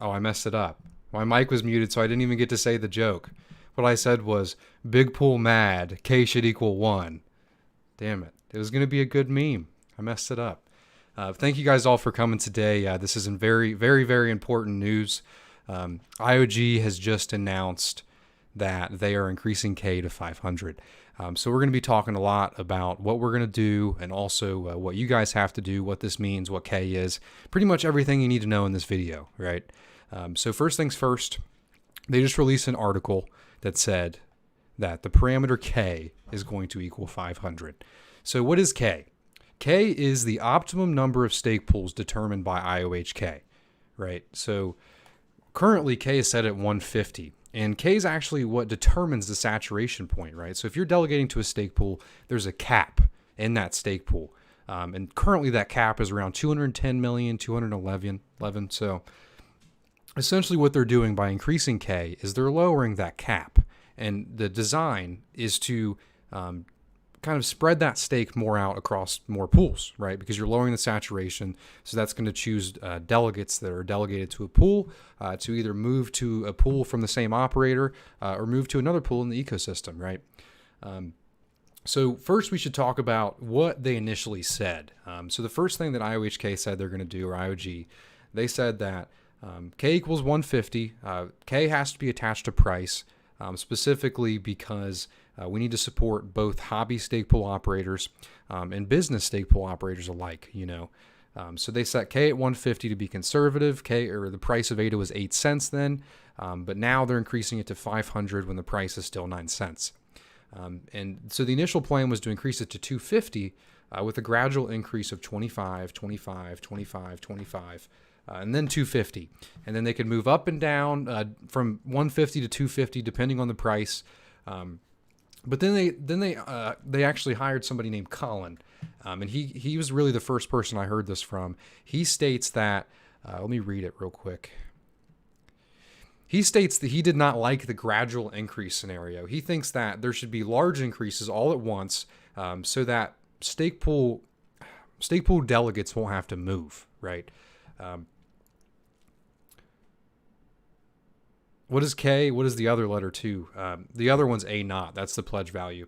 Oh, I messed it up. My mic was muted, so I didn't even get to say the joke. What I said was, big pool mad, K should equal 1. Damn it. It was going to be a good meme. I messed it up. Thank you guys all for coming today. This is very, very, very important news. IOG has just announced that they are increasing K to 500. So we're going to be talking a lot about what we're going to do and also what you guys have to do, what this means, what K is, pretty much everything you need to know in this video, right? So first things first, they just released an article that said that the parameter K is going to equal 500. So what is K? K is the optimum number of stake pools determined by IOHK, right? So currently K is set at 150. And K is actually what determines the saturation point, right? So if you're delegating to a stake pool, there's a cap in that stake pool. And currently that cap is around 210 million, 211. So essentially what they're doing by increasing K is they're lowering that cap. And the design is to kind of spread that stake more out across more pools, right? Because you're lowering the saturation. So that's going to choose delegates that are delegated to a pool to either move to a pool from the same operator or move to another pool in the ecosystem, right? So first we should talk about what they initially said. So the first thing that IOHK said they're going to do, or IOG, they said that K equals 150. K has to be attached to price, specifically because we need to support both hobby stake pool operators and business stake pool operators alike, you know. So they set K at 150 to be conservative. The price of ADA was 8 cents then, but now they're increasing it to 500 when the price is still 9 cents. And so the initial plan was to increase it to 250 with a gradual increase of 25, 25, 25, 25. And then 250, and then they could move up and down from 150 to 250 depending on the price. But then they actually hired somebody named Colin, and he was really the first person I heard this from. He states that let me read it real quick. He states that he did not like the gradual increase scenario. He thinks that there should be large increases all at once, so that stake pool delegates won't have to move, right? What is K? What is the other letter too? The other one's A naught. That's the pledge value.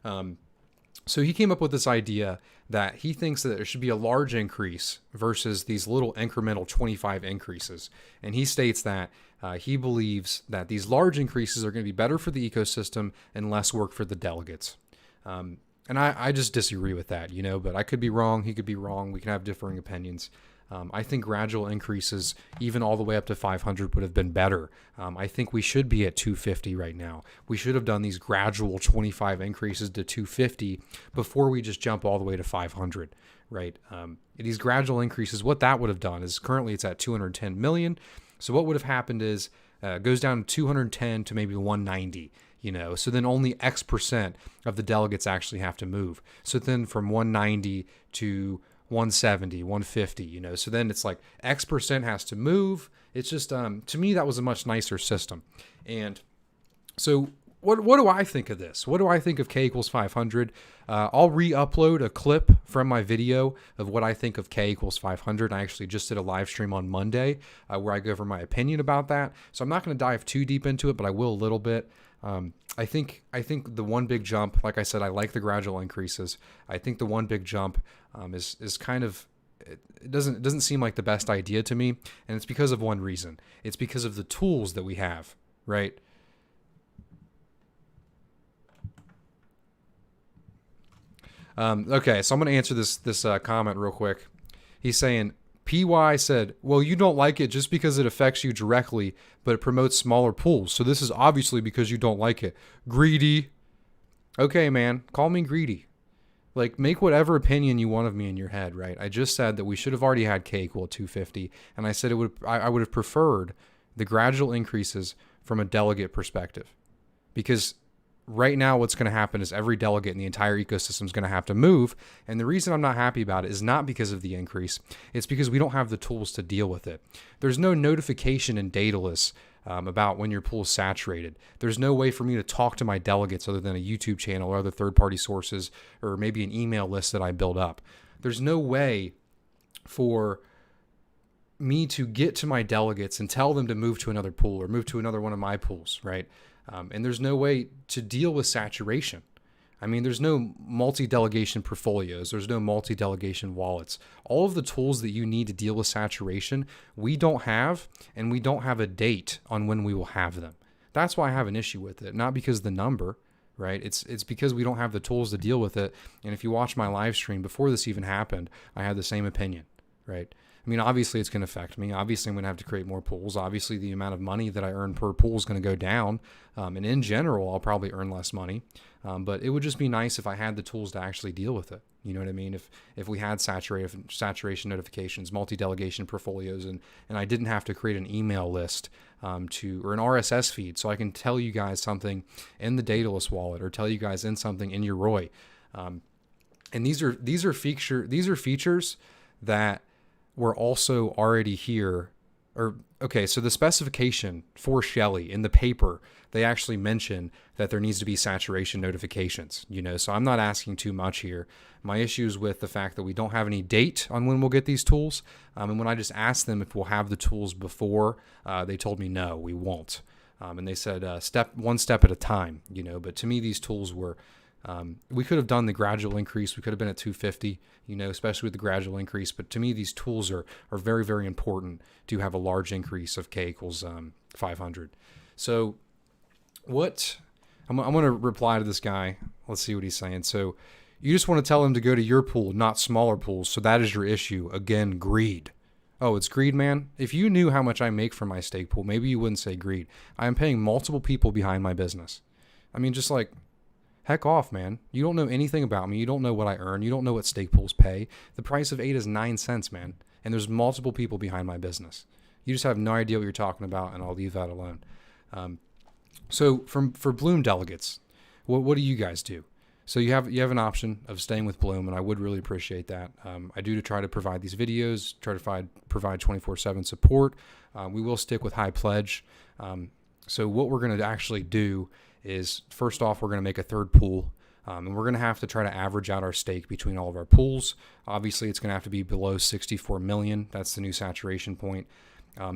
So he came up with this idea that he thinks that there should be a large increase versus these little incremental 25 increases. And he states that he believes that these large increases are going to be better for the ecosystem and less work for the delegates. And I just disagree with that, you know, but I could be wrong. He could be wrong. We can have differing opinions. I think gradual increases, even all the way up to 500, would have been better. I think we should be at 250 right now. We should have done these gradual 25 increases to 250 before we just jump all the way to 500, right? These gradual increases, what that would have done is currently it's at 210 million. So what would have happened is it goes down to 210 to maybe 190. You know, so then only X percent of the delegates actually have to move. So then from 190 to 170, 150, you know, so then it's like X percent has to move. It's just, to me, that was a much nicer system. And so what do I think of this? What do I think of K equals 500? I'll re-upload a clip from my video of what I think of K equals 500. I actually just did a live stream on Monday where I go over my opinion about that. So I'm not going to dive too deep into it, but I will a little bit. I think the one big jump, like I said, I like the gradual increases. I think the one big jump is kind of, it doesn't seem like the best idea to me, and it's because of one reason. It's because of the tools that we have, right? Okay, so I'm going to answer this comment real quick. He's saying, PY said, well, you don't like it just because it affects you directly, but it promotes smaller pools. So this is obviously because you don't like it. Greedy. Okay, man, call me greedy. Like, make whatever opinion you want of me in your head, right? I just said that we should have already had K equal 250, and I said I would have preferred the gradual increases from a delegate perspective. Because right now what's going to happen is every delegate in the entire ecosystem is going to have to move. And the reason I'm not happy about it is not because of the increase. It's because we don't have the tools to deal with it. There's no notification in Daedalus about when your pool is saturated. There's no way for me to talk to my delegates other than a YouTube channel or other third-party sources or maybe an email list that I build up. There's no way for me to get to my delegates and tell them to move to another pool or move to another one of my pools, right? And there's no way to deal with saturation. I mean, there's no multi-delegation portfolios. There's no multi-delegation wallets. All of the tools that you need to deal with saturation, we don't have, and we don't have a date on when we will have them. That's why I have an issue with it, not because of the number, right? It's because we don't have the tools to deal with it. And if you watch my live stream before this even happened, I had the same opinion, right? I mean, obviously it's going to affect me. Obviously I'm going to have to create more pools. Obviously the amount of money that I earn per pool is going to go down. And in general, I'll probably earn less money. But it would just be nice if I had the tools to actually deal with it. You know what I mean? If we had saturation notifications, multi-delegation portfolios, and I didn't have to create an email list or an RSS feed, so I can tell you guys something in the Daedalus wallet or tell you guys in something in your Roy. And these are features that were also already here. So the specification for Shelley in the paper, they actually mention that there needs to be saturation notifications, so I'm not asking too much here. My issue is with the fact that we don't have any date on when we'll get these tools. And when I just asked them if we'll have the tools before, they told me, no, we won't. And they said, one step at a time, but to me, these tools were, we could have done the gradual increase. We could have been at 250, especially with the gradual increase. But to me, these tools are very, very important to have a large increase of K equals 500. So I'm going to reply to this guy. Let's see what he's saying. So you just want to tell him to go to your pool, not smaller pools. So that is your issue. Again, greed. Oh, it's greed, man. If you knew how much I make from my stake pool, maybe you wouldn't say greed. I am paying multiple people behind my business. I mean, just like, heck off, man. You don't know anything about me. You don't know what I earn. You don't know what stake pools pay. The price of 8 is 9 cents, man. And there's multiple people behind my business. You just have no idea what you're talking about, and I'll leave that alone. So for Bloom delegates, what do you guys do? So you have an option of staying with Bloom, and I would really appreciate that. I do try to provide these videos, try to provide 24/7 support. We will stick with high pledge. So what we're going to actually do is, first off, we're going to make a third pool, and we're going to have to try to average out our stake between all of our pools. Obviously, it's going to have to be below 64 million. That's the new saturation point.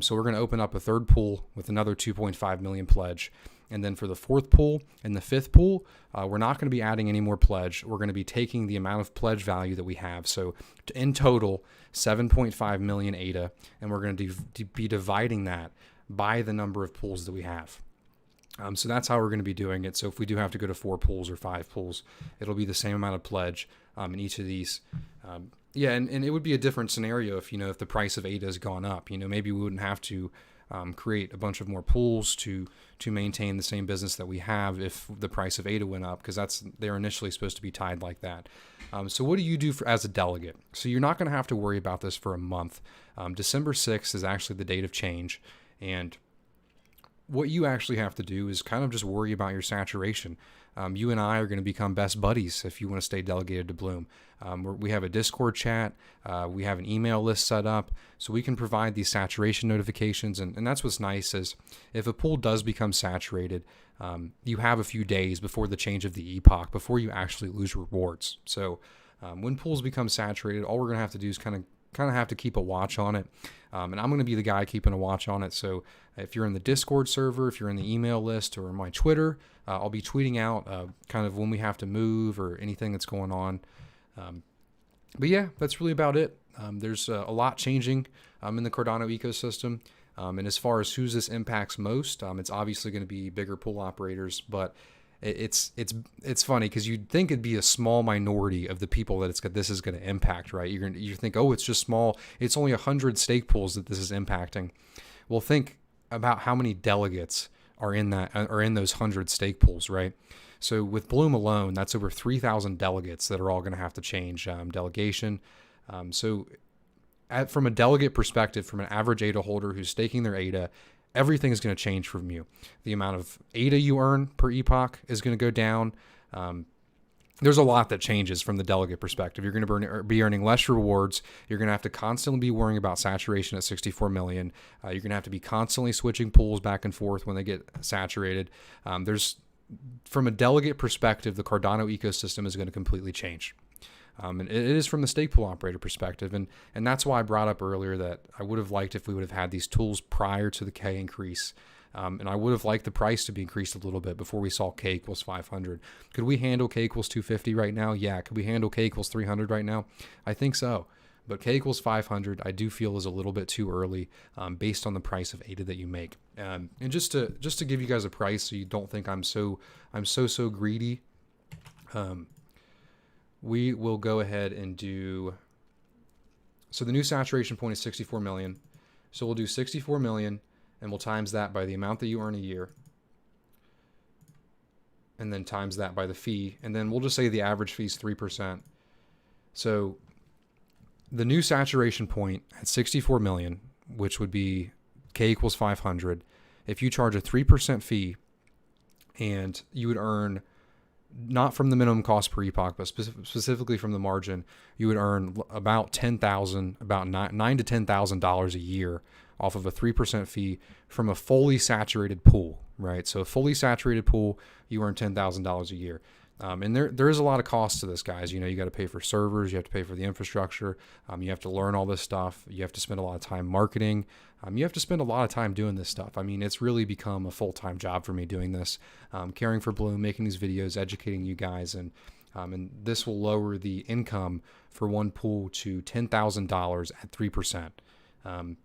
So we're going to open up a third pool with another 2.5 million pledge. And then for the fourth pool and the fifth pool, we're not going to be adding any more pledge. We're going to be taking the amount of pledge value that we have. So in total, 7.5 million ADA, and we're going to be dividing that by the number of pools that we have. So that's how we're going to be doing it. So if we do have to go to 4 pools or 5 pools, it'll be the same amount of pledge in each of these. And it would be a different scenario if the price of ADA has gone up. Maybe we wouldn't have to create a bunch of more pools to maintain the same business that we have if the price of ADA went up, because they're initially supposed to be tied like that. So what do you do as a delegate? So you're not going to have to worry about this for a month. December 6th is actually the date of change, and what you actually have to do is kind of just worry about your saturation. You and I are going to become best buddies if you want to stay delegated to Bloom. We have a Discord chat. We have an email list set up, so we can provide these saturation notifications. And that's what's nice is if a pool does become saturated, you have a few days before the change of the epoch, before you actually lose rewards. So when pools become saturated, all we're going to have to do is kind of have to keep a watch on it. And I'm going to be the guy keeping a watch on it. So if you're in the Discord server, if you're in the email list or my Twitter, I'll be tweeting out kind of when we have to move or anything that's going on. But yeah, that's really about it. There's a lot changing in the Cardano ecosystem. And as far as who's this impacts most, it's obviously going to be bigger pool operators, but it's funny because you'd think it'd be a small minority of the people that this is going to impact, right? You think, oh, it's just small. It's only 100 stake pools that this is impacting. Well, think about how many delegates are in those 100 stake pools, right? So with Bloom alone, that's over 3,000 delegates that are all going to have to change delegation. From a delegate perspective, from an average ADA holder who's staking their ADA, everything is going to change from you. The amount of ADA you earn per epoch is going to go down. There's a lot that changes from the delegate perspective. You're going to be earning less rewards. You're going to have to constantly be worrying about saturation at 64 million. You're going to have to be constantly switching pools back and forth when they get saturated. From a delegate perspective, the Cardano ecosystem is going to completely change. And it is from the stake pool operator perspective. And that's why I brought up earlier that I would have liked if we would have had these tools prior to the K increase. And I would have liked the price to be increased a little bit before we saw K equals 500. Could we handle K equals 250 right now? Yeah. Could we handle K equals 300 right now? I think so. But K equals 500, I do feel is a little bit too early based on the price of ADA that you make. And just to give you guys a price so you don't think I'm so greedy, we will go ahead and do, so the new saturation point is 64 million. So we'll do 64 million and we'll times that by the amount that you earn a year. And then times that by the fee. And then we'll just say the average fee is 3%. So the new saturation point at 64 million, which would be K equals 500, if you charge a 3% fee and you would earn, not from the minimum cost per epoch, but specifically from the margin, you would earn about $10,000, about $9,000 to $10,000 a year off of a 3% fee from a fully saturated pool, right? So a fully saturated pool, you earn $10,000 a year. And there is a lot of cost to this, guys. You know, you got to pay for servers, you have to pay for the infrastructure, you have to learn all this stuff, you have to spend a lot of time marketing, you have to spend a lot of time doing this stuff. I mean, it's really become a full-time job for me doing this, caring for Bloom, making these videos, educating you guys, and this will lower the income for one pool to $10,000 at 3%.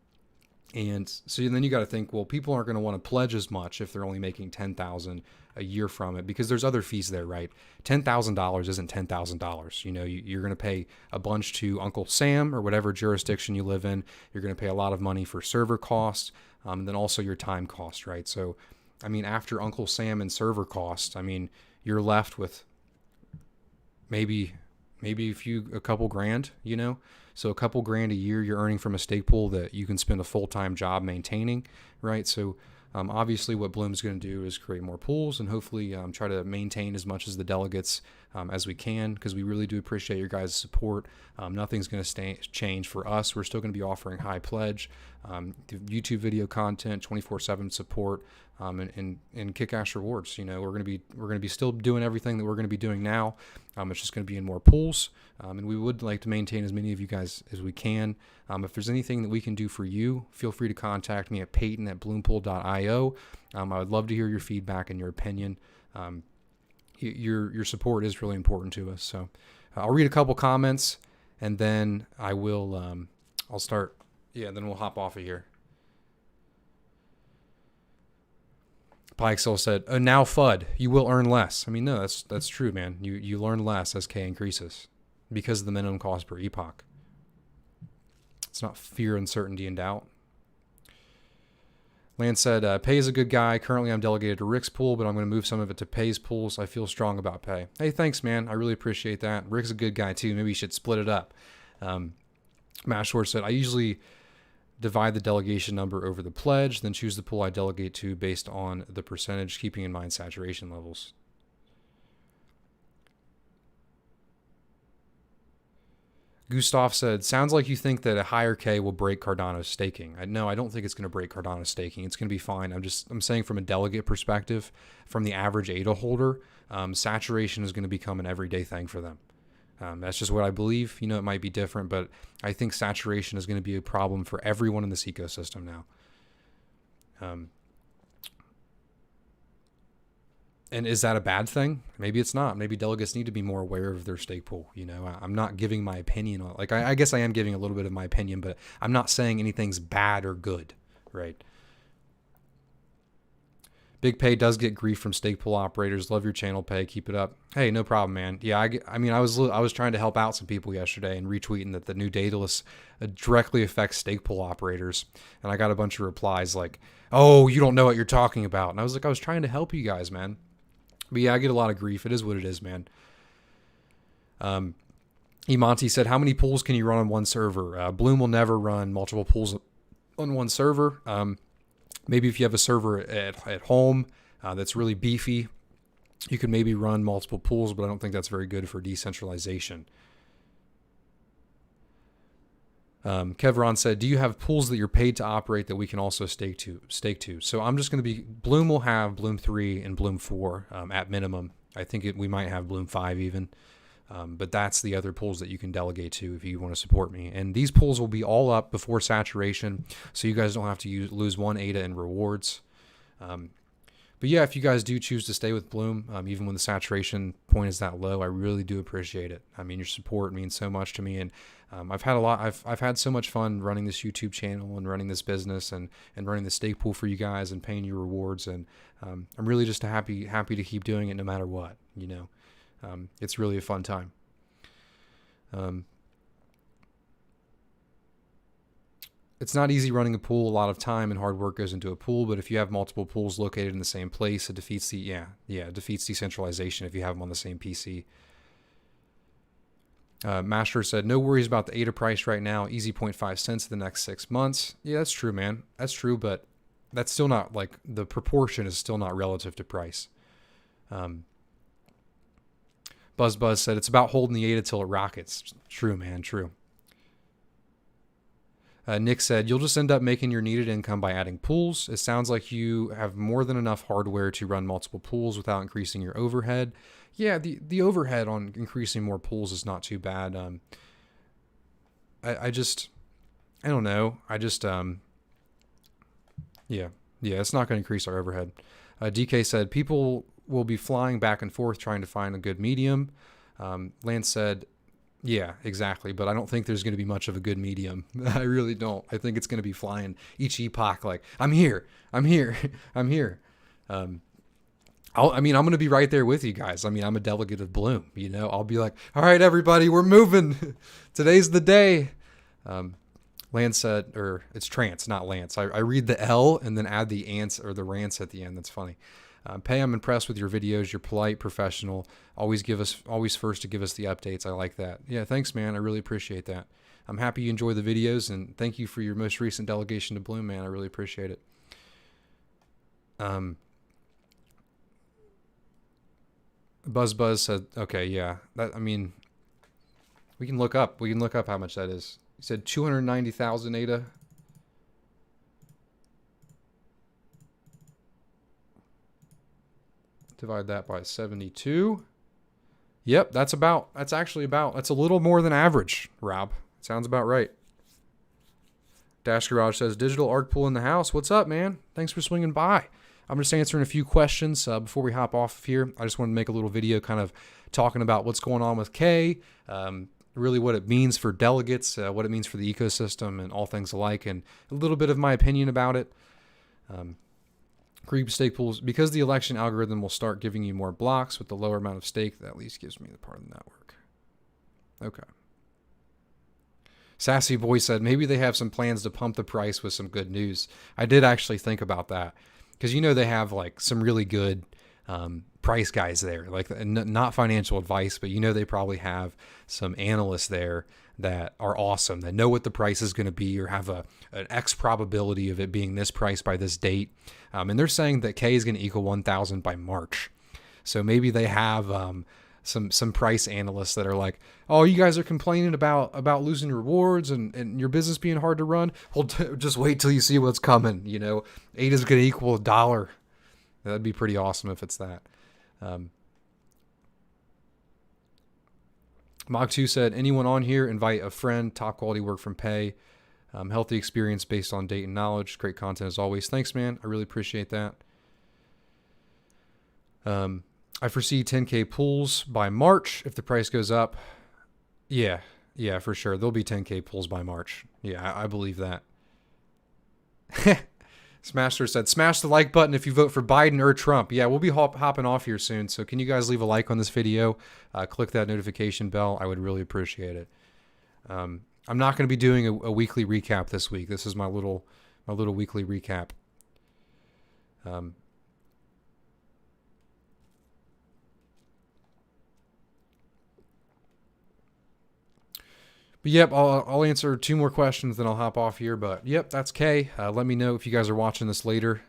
And so then you got to think, well, people aren't going to want to pledge as much if they're only making $10,000 a year from it, because there's other fees there, right? $10,000 isn't $10,000. You know, you're going to pay a bunch to Uncle Sam or whatever jurisdiction you live in. You're going to pay a lot of money for server costs, and then also your time cost, right? So, I mean, after Uncle Sam and server costs, I mean, you're left with maybe a couple grand, you know? So a couple grand a year you're earning from a stake pool that you can spend a full-time job maintaining, right? So obviously what Bloom's going to do is create more pools and hopefully try to maintain as much as the delegates as we can, because we really do appreciate your guys' support. Nothing's going to change for us. We're still going to be offering high pledge, YouTube video content, 24/7 support, and kick-ass rewards. You know, we're going to be still doing everything that we're going to be doing now. It's just going to be in more pools, and we would like to maintain as many of you guys as we can. If there's anything that we can do for you, feel free to contact me at peyton@bloompool.io. I would love to hear your feedback and your opinion. Your support is really important to us. So I'll read a couple comments, and then I will I'll start. Yeah, then we'll hop off of here. Pikesell said, now FUD, you will earn less. I mean, no, that's true, man. You learn less as K increases because of the minimum cost per epoch. It's not fear, uncertainty, and doubt. Lance said, Pay is a good guy. Currently, I'm delegated to Rick's pool, but I'm going to move some of it to Pay's pools. I feel strong about Pay. Hey, thanks, man. I really appreciate that. Rick's a good guy, too. Maybe you should split it up. Matt Schwartz said, I usually divide the delegation number over the pledge, then choose the pool I delegate to based on the percentage, keeping in mind saturation levels. Gustav said, sounds like you think that a higher K will break Cardano's staking. No, I don't think it's going to break Cardano's staking. It's going to be fine. I'm saying from a delegate perspective, from the average ADA holder, saturation is going to become an everyday thing for them. That's just what I believe. You know, it might be different, but I think saturation is going to be a problem for everyone in this ecosystem now. And is that a bad thing? Maybe it's not. Maybe delegates need to be more aware of their stake pool. You know, I'm not giving my opinion on, like, I guess I am giving a little bit of my opinion, but I'm not saying anything's bad or good, right? Big Pay does get grief from stake pool operators. Love your channel, Pay. Keep it up. Hey, no problem, man. Yeah, I mean, I was trying to help out some people yesterday and retweeting that the new data list directly affects stake pool operators. And I got a bunch of replies like, oh, you don't know what you're talking about. And I was like, I was trying to help you guys, man. But yeah, I get a lot of grief. It is what it is, man. Imonti said, how many pools can you run on one server? Bloom will never run multiple pools on one server. Maybe if you have a server at home that's really beefy, you could maybe run multiple pools, but I don't think that's very good for decentralization. Kevron said, do you have pools that you're paid to operate that we can also stake to? So I'm just going to be, Bloom will have Bloom 3 and Bloom 4 at minimum. I think we might have Bloom 5 even. But that's the other pools that you can delegate to if you want to support me. And these pools will be all up before saturation, so you guys don't have to lose one ADA in rewards. But yeah, if you guys do choose to stay with Bloom, even when the saturation point is that low, I really do appreciate it. I mean, your support means so much to me, and I've had so much fun running this YouTube channel and running this business and running the stake pool for you guys and paying you rewards. And I'm really just happy to keep doing it no matter what. It's really a fun time. It's not easy running a pool. A lot of time and hard work goes into a pool, but if you have multiple pools located in the same place, it defeats decentralization if you have them on the same PC. Master said, no worries about the ADA price right now. Easy 0.5 cents the next 6 months. Yeah, that's true, man. That's true, but that's still not, like, the proportion is still not relative to price. Buzz said, it's about holding the ADA till it rockets. True, man, true. Nick said, you'll just end up making your needed income by adding pools. It sounds like you have more than enough hardware to run multiple pools without increasing your overhead. Yeah, the overhead on increasing more pools is not too bad. I don't know. It's not going to increase our overhead. DK said, people will be flying back and forth trying to find a good medium. Lance said, yeah, exactly. But I don't think there's going to be much of a good medium. I really don't. I think it's going to be flying each epoch like, I'm here. I'm here. I'm going to be right there with you guys. I mean, I'm a delegate of Bloom. I'll be like, all right, everybody, we're moving. Today's the day. Lance said, or it's Trance, not Lance. I read the L and then add the ants or the rants at the end. That's funny. Pay, I'm impressed with your videos. You're polite, professional. Always first to give us the updates. I like that. Yeah, thanks, man. I really appreciate that. I'm happy you enjoy the videos, and thank you for your most recent delegation to Bloom, man. I really appreciate it. Buzz said, okay, yeah. We can look up how much that is. He said 290,000 ADA. Divide that by 72. Yep, that's a little more than average, Rob. Sounds about right. Dash Garage says, digital arc pool in the house. What's up, man? Thanks for swinging by. I'm just answering a few questions before we hop off of here. I just wanted to make a little video kind of talking about what's going on with K, really what it means for delegates, what it means for the ecosystem, and all things alike, and a little bit of my opinion about it. Creep stake pools, because the election algorithm will start giving you more blocks with the lower amount of stake, that at least gives me the part of the network. Okay. Sassy Boy said, maybe they have some plans to pump the price with some good news. I did actually think about that, because they have like some really good price guys there, like not financial advice, but they probably have some analysts there that are awesome, that know what the price is going to be or have an X probability of it being this price by this date. And they're saying that K is going to equal 1,000 by March. So maybe they have some price analysts that are like, oh, you guys are complaining about losing rewards and your business being hard to run. Well, just wait till you see what's coming. ADA is going to equal $1. That'd be pretty awesome if it's that. Mog2 said, anyone on here, invite a friend, top quality work from Pay, healthy experience based on date and knowledge, great content as always. Thanks, man. I really appreciate that. I foresee 10K pools by March if the price goes up. Yeah, for sure. There'll be 10K pools by March. Yeah, I believe that. Smasher said, smash the like button if you vote for Biden or Trump. Yeah, we'll be hopping off here soon. So can you guys leave a like on this video? Click that notification bell. I would really appreciate it. I'm not going to be doing a weekly recap this week. This is my little weekly recap. But yep, I'll answer 2 more questions, then I'll hop off here. But yep, that's K. Let me know if you guys are watching this later.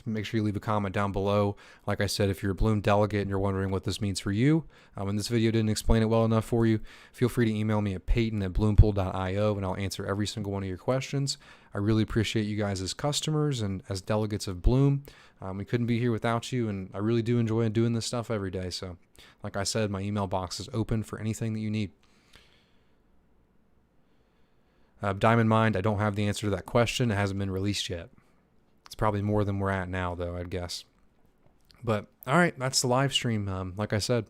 make sure you leave a comment down below. Like I said, if you're a Bloom delegate and you're wondering what this means for you, and this video didn't explain it well enough for you, feel free to email me at peyton@bloompool.io, and I'll answer every single one of your questions. I really appreciate you guys as customers and as delegates of Bloom. We couldn't be here without you, and I really do enjoy doing this stuff every day. So, like I said, my email box is open for anything that you need. Diamond Mind, I don't have the answer to that question. It hasn't been released yet. It's probably more than we're at now, though, I'd guess. But, all right, that's the live stream. Like I said,